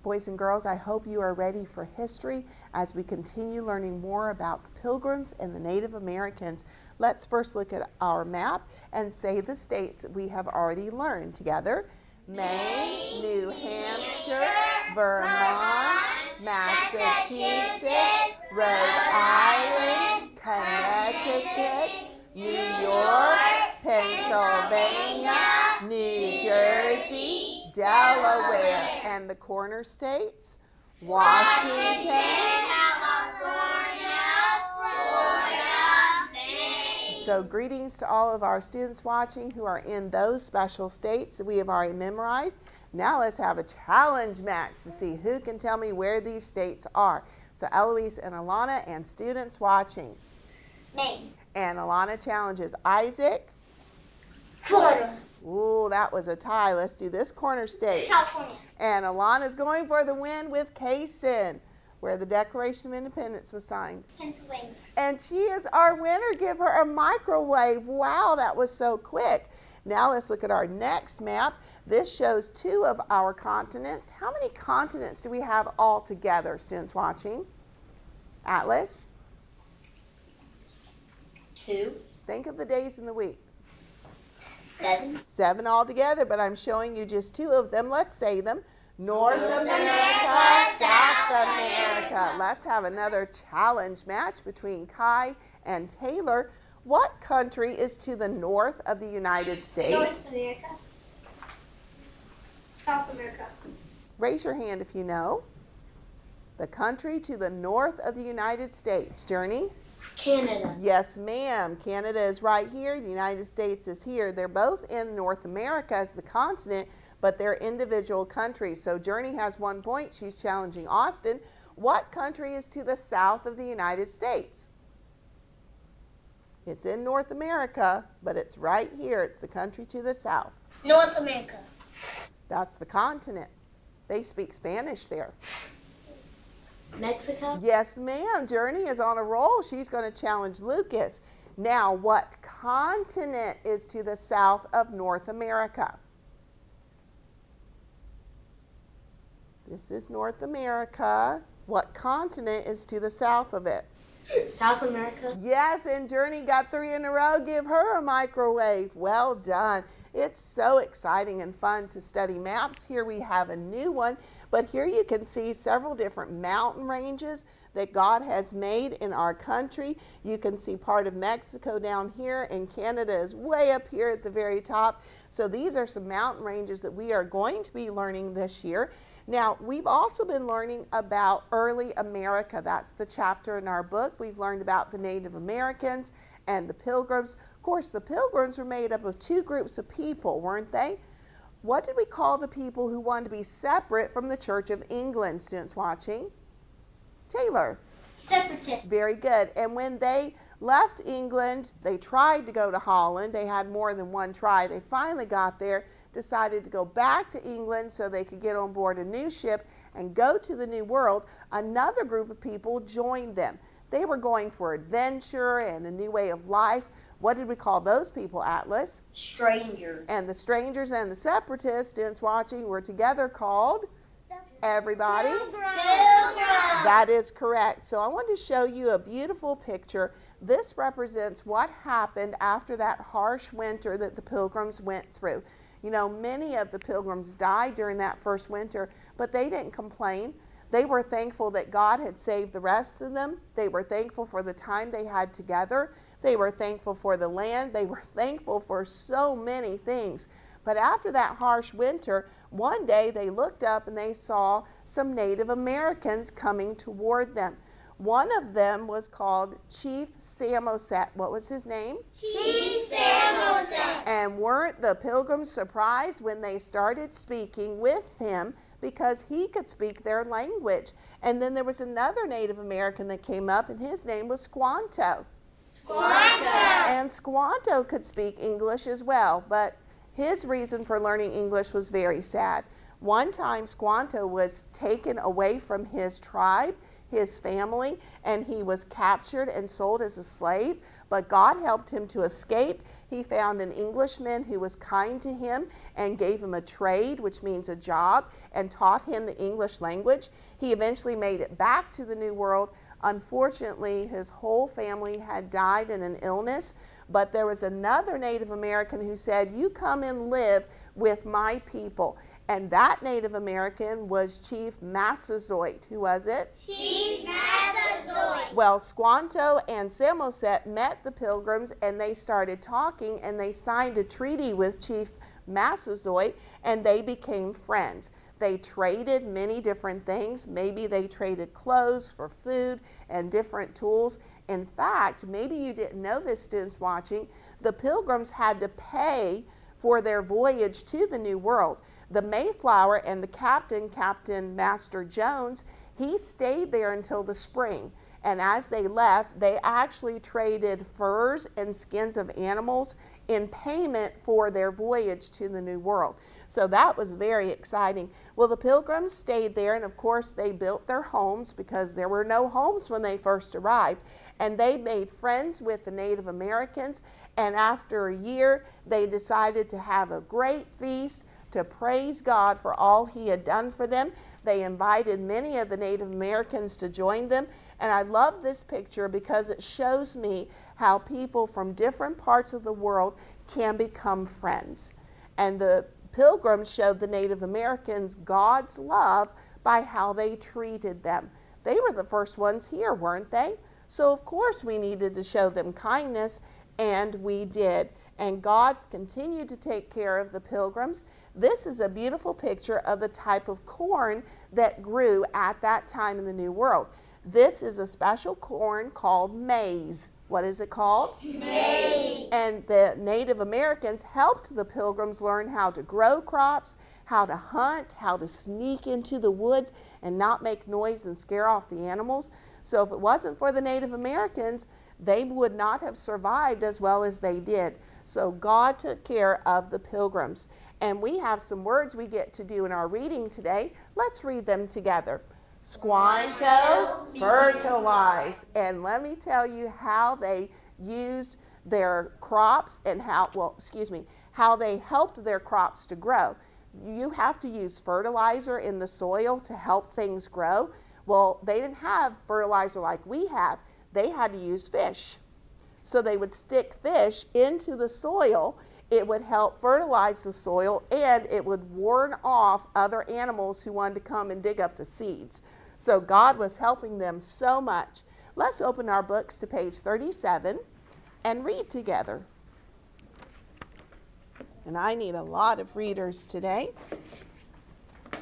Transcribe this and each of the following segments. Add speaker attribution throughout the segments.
Speaker 1: Boys and girls, I hope you are ready for history as we continue learning more about the Pilgrims and the Native Americans. Let's first look at our map and say the states that we have already learned together. Maine, New Hampshire, Vermont, Massachusetts, Rhode Island, Connecticut, New York, Pennsylvania, New Jersey, Delaware, and the corner states, Washington, California, Florida, Maine. So greetings to all of our students watching who are in those special states that we have already memorized. Now let's have a challenge match to see who can tell me where these states are. So Eloise and Alana and students watching.
Speaker 2: Maine.
Speaker 1: And Alana challenges Isaac.
Speaker 2: Florida.
Speaker 1: Ooh, that was a tie. Let's do this corner state.
Speaker 2: California.
Speaker 1: And Alana's going for the win with Kaysen, where the Declaration of Independence was signed.
Speaker 2: Pennsylvania.
Speaker 1: And she is our winner. Give her a microwave. Wow, that was so quick. Now let's look at our next map. This shows 2 of our continents. How many continents do we have all together, students watching? Atlas?
Speaker 2: 2.
Speaker 1: Think of the days in the week.
Speaker 2: 7.
Speaker 1: 7 altogether, but I'm showing you just 2 of them. Let's say them. North America, South America. Let's have another challenge match between Kai and Taylor. What country is to the north of the United States?
Speaker 2: North America. South America.
Speaker 1: Raise your hand if you know. The country to the north of the United States. Journey?
Speaker 2: Canada.
Speaker 1: Yes, ma'am. Canada is right here. The United States is here. They're both in North America as the continent, but they're individual countries. So Journey has 1 point. She's challenging Austin. What country is to the south of the United States? It's in North America, but it's right here. It's the country to the south.
Speaker 2: North America.
Speaker 1: That's the continent. They speak Spanish there.
Speaker 2: Mexico.
Speaker 1: Yes, ma'am. Journey is on a roll. She's going to challenge Lucas. Now, what continent is to the south of North America? This is North America. What continent is to the south of it?
Speaker 2: South America.
Speaker 1: Yes, and Journey got 3 in a row. Give her a microwave. Well done. It's so exciting and fun to study maps. Here we have a new one, but here you can see several different mountain ranges that God has made in our country. You can see part of Mexico down here, and Canada is way up here at the very top. So these are some mountain ranges that we are going to be learning this year. Now, we've also been learning about early America. That's the chapter in our book. We've learned about the Native Americans and the Pilgrims. Of course, the Pilgrims were made up of 2 groups of people, weren't they? What did we call the people who wanted to be separate from the Church of England, students watching? Taylor.
Speaker 2: Separatists.
Speaker 1: Very good. And when they left England, they tried to go to Holland. They had more than one try. They finally got there, decided to go back to England so they could get on board a new ship and go to the New World. Another group of people joined them. They were going for adventure and a new way of life. What did we call those people, Atlas?
Speaker 2: Strangers.
Speaker 1: And the strangers and the separatists, students watching, were together called? Everybody?
Speaker 2: Pilgrims.
Speaker 1: That is correct. So I want to show you a beautiful picture. This represents what happened after that harsh winter that the Pilgrims went through. You know, many of the Pilgrims died during that first winter, but they didn't complain. They were thankful that God had saved the rest of them. They were thankful for the time they had together. They were thankful for the land. They were thankful for so many things. But after that harsh winter, one day they looked up and they saw some Native Americans coming toward them. One of them was called Chief Samoset. What was his name?
Speaker 2: Chief Samoset.
Speaker 1: And weren't the Pilgrims surprised when they started speaking with him because he could speak their language? And then there was another Native American that came up, and his name was Squanto.
Speaker 2: Squanto.
Speaker 1: And Squanto could speak English as well, but his reason for learning English was very sad. One time Squanto was taken away from his tribe, his family, and he was captured and sold as a slave. but God helped him to escape. He found an Englishman who was kind to him and gave him a trade, which means a job, and taught him the English language. He eventually made it back to the New World. Unfortunately, his whole family had died in an illness, but there was another Native American who said, "You come and live with my people." And that Native American was Chief Massasoit. Who was it?
Speaker 2: Chief Massasoit.
Speaker 1: Well, Squanto and Samoset met the Pilgrims, and they started talking, and they signed a treaty with Chief Massasoit, and they became friends. They traded many different things. Maybe they traded clothes for food and different tools. In fact, maybe you didn't know this, students watching, the Pilgrims had to pay for their voyage to the New World. The Mayflower and the captain, Captain Master Jones, he stayed there until the spring. And as they left, they actually traded furs and skins of animals in payment for their voyage to the New World. So that was very exciting. Well, the Pilgrims stayed there, and of course they built their homes because there were no homes when they first arrived. And they made friends with the Native Americans, and after a year, they decided to have a great feast to praise God for all he had done for them. They invited many of the Native Americans to join them. And I love this picture because it shows me how people from different parts of the world can become friends. And the Pilgrims showed the Native Americans God's love by how they treated them. They were the first ones here, weren't they? So of course we needed to show them kindness, and we did. And God continued to take care of the Pilgrims. This is a beautiful picture of the type of corn that grew at that time in the New World. This is a special corn called maize. What is it called?
Speaker 2: Maize.
Speaker 1: And the Native Americans helped the Pilgrims learn how to grow crops, how to hunt, how to sneak into the woods and not make noise and scare off the animals. So if it wasn't for the Native Americans, they would not have survived as well as they did. So God took care of the Pilgrims. And we have some words we get to do in our reading today. Let's read them together. Squanto, fertilize. And let me tell you how they used their crops and how they helped their crops to grow. You have to use fertilizer in the soil to help things grow. Well, they didn't have fertilizer like we have. They had to use fish. So they would stick fish into the soil. It would help fertilize the soil, and it would warn off other animals who wanted to come and dig up the seeds. So God was helping them so much. Let's open our books to page 37 and read together. And I need a lot of readers today.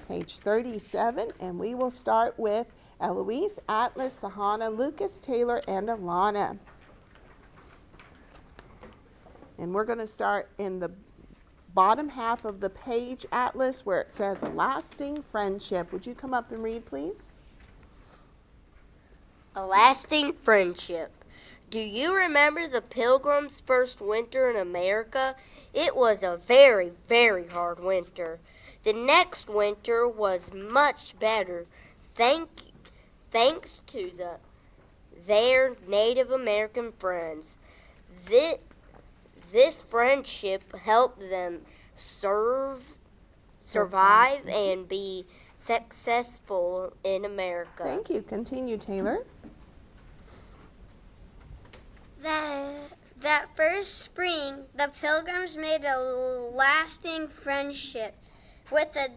Speaker 1: Page 37, and we will start with Eloise, Atlas, Sahana, Lucas, Taylor, and Alana. And we're going to start in the bottom half of the page, Atlas, where it says a lasting friendship. Would you come up and read, please?
Speaker 3: A lasting friendship. Do you remember the Pilgrims' first winter in America? It was a very, very hard winter. The next winter was much better, thanks to their Native American friends. This friendship helped them survive and be successful in America.
Speaker 1: Thank you. Continue, Taylor.
Speaker 4: That first spring, the Pilgrims made a lasting friendship with a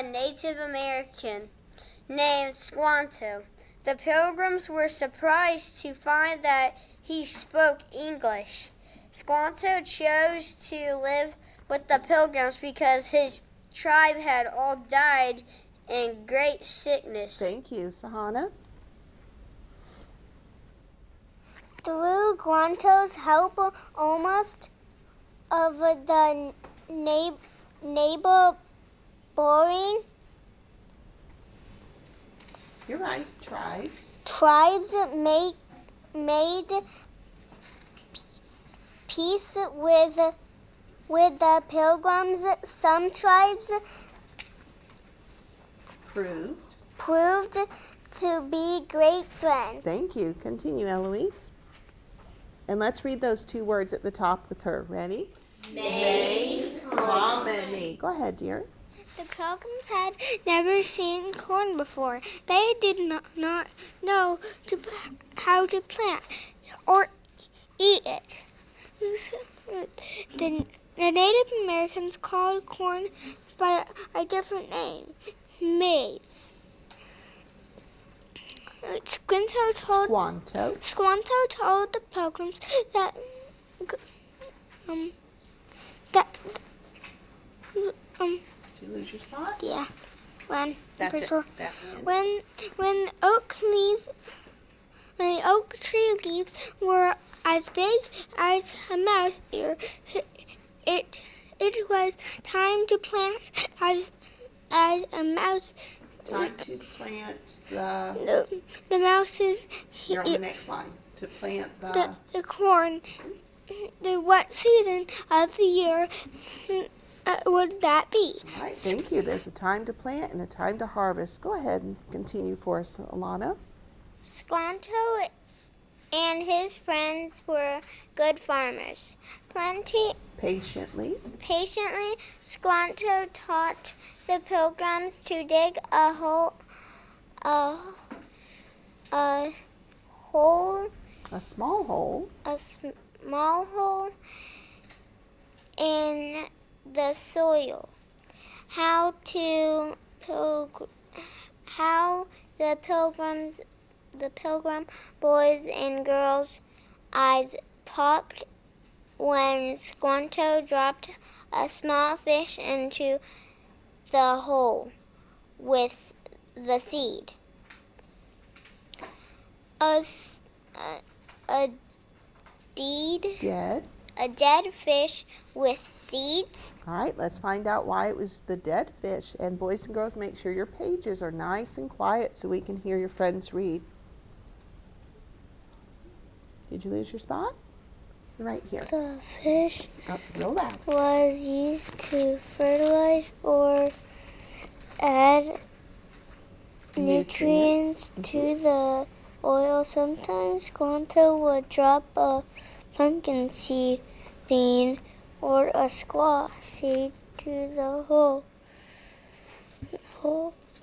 Speaker 4: Native American named Squanto. The Pilgrims were surprised to find that he spoke English. Squanto chose to live with the Pilgrims because his tribe had all died in great sickness.
Speaker 1: Thank you, Sahana.
Speaker 5: Through Squanto's help, almost of the neighboring
Speaker 1: You're right. Tribes.
Speaker 5: tribes made peace with the Pilgrims. Some tribes
Speaker 1: Proved.
Speaker 5: proved to be great friends.
Speaker 1: Thank you. Continue, Eloise. And let's read those two words at the top with her. Ready? Maize hominy. Go ahead, dear.
Speaker 5: The Pilgrims had never seen corn before. They did not know how to plant or eat it. The Native Americans called corn by a different name, maize. Squanto told the Pilgrims that
Speaker 1: Did you lose your spot?
Speaker 5: yeah, when
Speaker 1: That's it.
Speaker 5: sure.
Speaker 1: That
Speaker 5: when the oak tree leaves were as big as a mouse ear, it was time to plant as a mouse.
Speaker 1: Time to plant the.
Speaker 5: The mouses
Speaker 1: You're on the next line. To plant the.
Speaker 5: the corn. What season of the year would that be?
Speaker 1: All right, thank you. There's a time to plant and a time to harvest. Go ahead and continue for us, Alana.
Speaker 5: Squanto and his friends were good farmers.
Speaker 1: Patiently.
Speaker 5: Patiently, Squanto taught the Pilgrims to dig a hole
Speaker 1: A small hole.
Speaker 5: in the soil. How the pilgrim boys and girls' eyes popped when Squanto dropped a small fish into the hole with the seed. A dead fish with seeds.
Speaker 1: All right, let's find out why it was the dead fish. And boys and girls, make sure your pages are nice and quiet so we can hear your friends read. Did you lose your spot? Right here.
Speaker 5: The fish
Speaker 1: Up real loud.
Speaker 5: was used to fertilize or add nutrients to the oil. Sometimes Squanto would drop a pumpkin seed, bean, or a squash seed to the hole.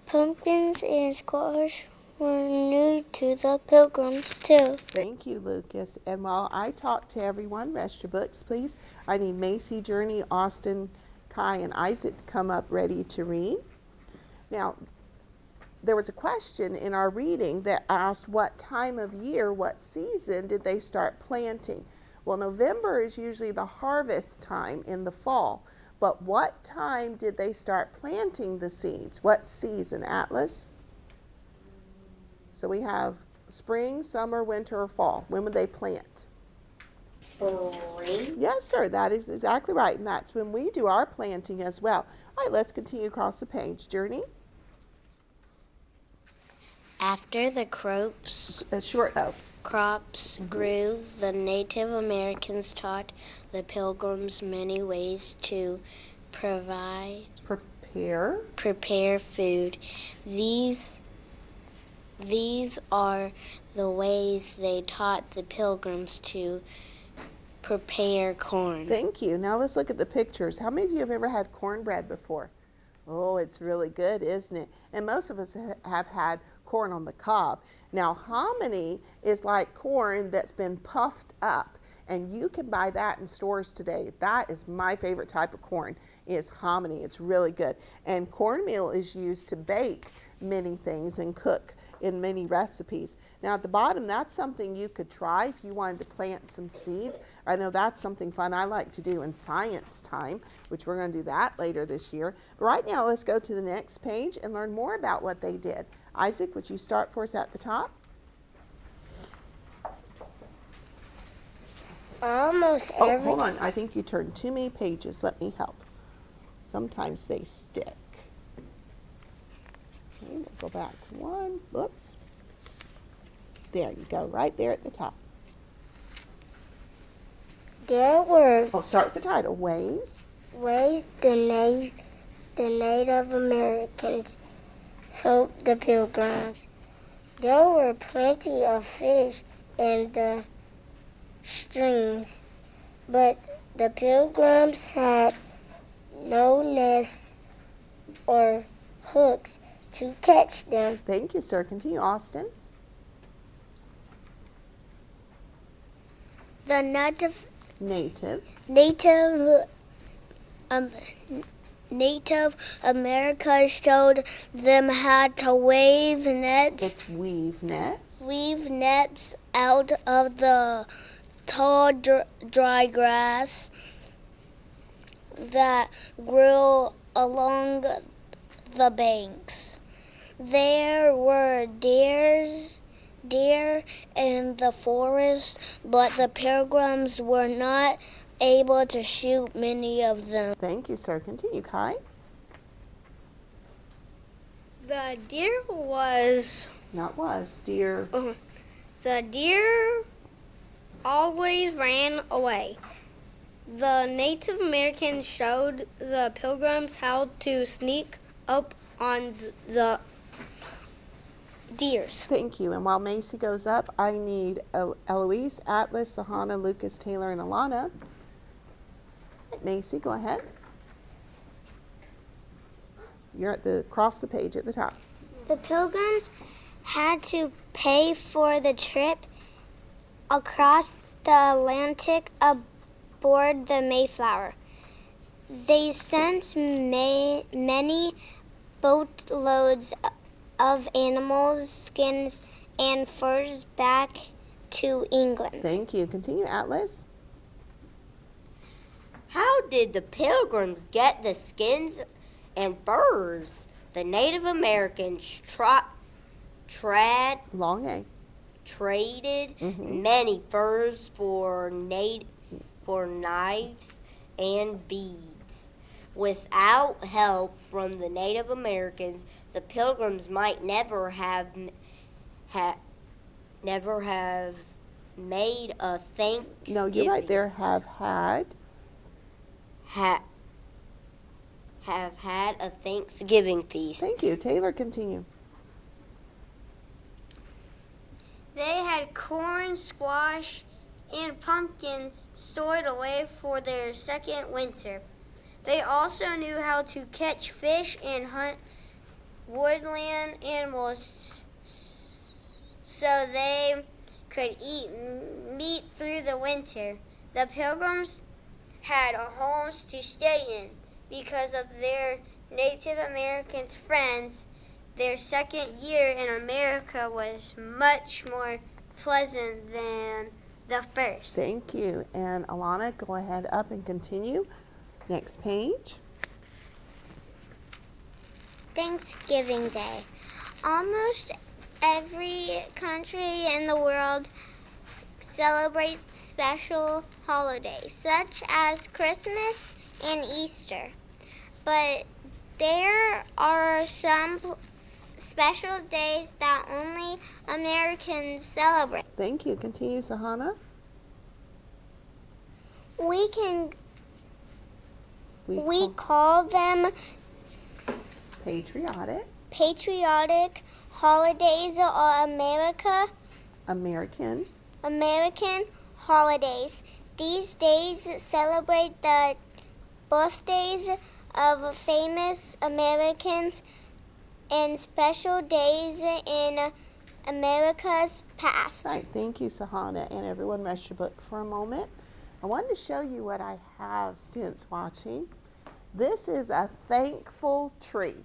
Speaker 5: Pumpkins and squash were new to the Pilgrims too.
Speaker 1: Thank you, Lucas. And while I talk to everyone, rest your books, please. I need Macy, Journey, Austin, Kai, and Isaac to come up ready to read. Now, there was a question in our reading that asked what time of year, what season did they start planting? Well, November is usually the harvest time in the fall. But what time did they start planting the seeds? What season, Atlas? So we have spring, summer, winter, or fall. When would they plant?
Speaker 3: Spring.
Speaker 1: Yes, sir, that is exactly right. And that's when we do our planting as well. All right, let's continue across the page. Journey?
Speaker 6: After the crops grew, the Native Americans taught the Pilgrims many ways to prepare food. These are the ways they taught the Pilgrims to prepare corn.
Speaker 1: Thank you. Now let's look at the pictures. How many of you have ever had cornbread before? Oh, it's really good, isn't it? And most of us have had corn on the cob. Now, hominy is like corn that's been puffed up, and you can buy that in stores today. That is my favorite type of corn, is hominy. It's really good. And cornmeal is used to bake many things and cook in many recipes. Now at the bottom, that's something you could try if you wanted to plant some seeds. I know that's something fun I like to do in science time, which we're going to do that later this year. But right now, let's go to the next page and learn more about what they did. Isaac, would you start for us at the top? Hold on. I think you turned too many pages. Let me help. Sometimes they stick. Okay, we'll go back one. Whoops. There you go, right there at the top.
Speaker 5: I'll
Speaker 1: start with the title. Ways
Speaker 5: the Native Americans helped the Pilgrims. There were plenty of fish in the strings, but the pilgrims had no nets or hooks to catch them.
Speaker 1: Thank you, sir. Continue, Austin.
Speaker 5: The Native America showed them how to
Speaker 1: It's weave nets.
Speaker 5: out of the tall, dry grass that grew along the banks. There were deer in the forest, but the pilgrims were not able to shoot many of them.
Speaker 1: Thank you, sir. Continue, Kai.
Speaker 5: The deer was
Speaker 1: Deer.
Speaker 5: The deer always ran away. The Native Americans showed the pilgrims how to sneak up on the deers.
Speaker 1: Thank you. And while Macy goes up, I need Eloise, Atlas, Sahana, Lucas, Taylor, and Alana. Macy, go ahead. You're at across the page at the top.
Speaker 5: The pilgrims had to pay for the trip across the Atlantic aboard the Mayflower. They sent many boatloads of animals, skins, and furs back to England.
Speaker 1: Thank you. Continue, Atlas.
Speaker 3: How did the pilgrims get the skins and furs? The Native Americans
Speaker 1: Long A.
Speaker 3: traded many furs for knives and beads. Without help from the Native Americans, the pilgrims might never have made a Thanksgiving.
Speaker 1: No, you're right there. Have had
Speaker 3: a Thanksgiving feast.
Speaker 1: Thank you. Taylor, continue.
Speaker 4: They had corn, squash, and pumpkins stored away for their second winter. They also knew how to catch fish and hunt woodland animals so they could eat meat through the winter. The pilgrims had homes to stay in because of their Native American friends. Their second year in America was much more pleasant than the first.
Speaker 1: Thank you. And Alana, go ahead up and continue. Next page.
Speaker 5: Thanksgiving Day. Almost every country in the world celebrates special holidays, such as Christmas and Easter. But there are some special days that only Americans celebrate.
Speaker 1: Thank you. Continue, Sahana.
Speaker 5: We call them
Speaker 1: Patriotic.
Speaker 5: patriotic holidays or American holidays. These days celebrate the birthdays of famous Americans and special days in America's past.
Speaker 1: Right. Thank you, Sahana. And everyone, rest your book for a moment. I wanted to show you what I have, students watching. This is a thankful tree.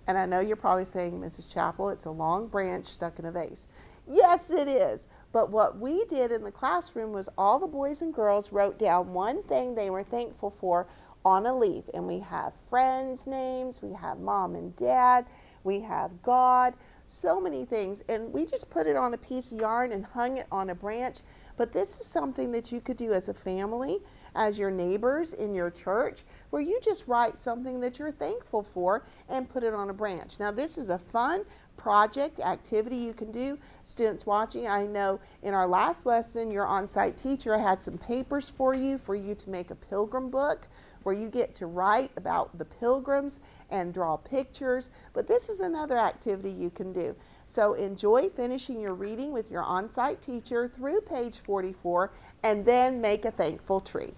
Speaker 1: And I know you're probably saying, Mrs. Chappell, it's a long branch stuck in a vase. Yes, it is. But what we did in the classroom was all the boys and girls wrote down one thing they were thankful for on a leaf. And we have friends' names, we have mom and dad, we have God, so many things. And we just put it on a piece of yarn and hung it on a branch. But this is something that you could do as a family, as your neighbors in your church, where you just write something that you're thankful for and put it on a branch. Now, this is a fun project, activity you can do. Students watching, I know in our last lesson, your on-site teacher had some papers for you to make a pilgrim book where you get to write about the pilgrims and draw pictures. But this is another activity you can do. So enjoy finishing your reading with your on-site teacher through page 44 and then make a thankful tree.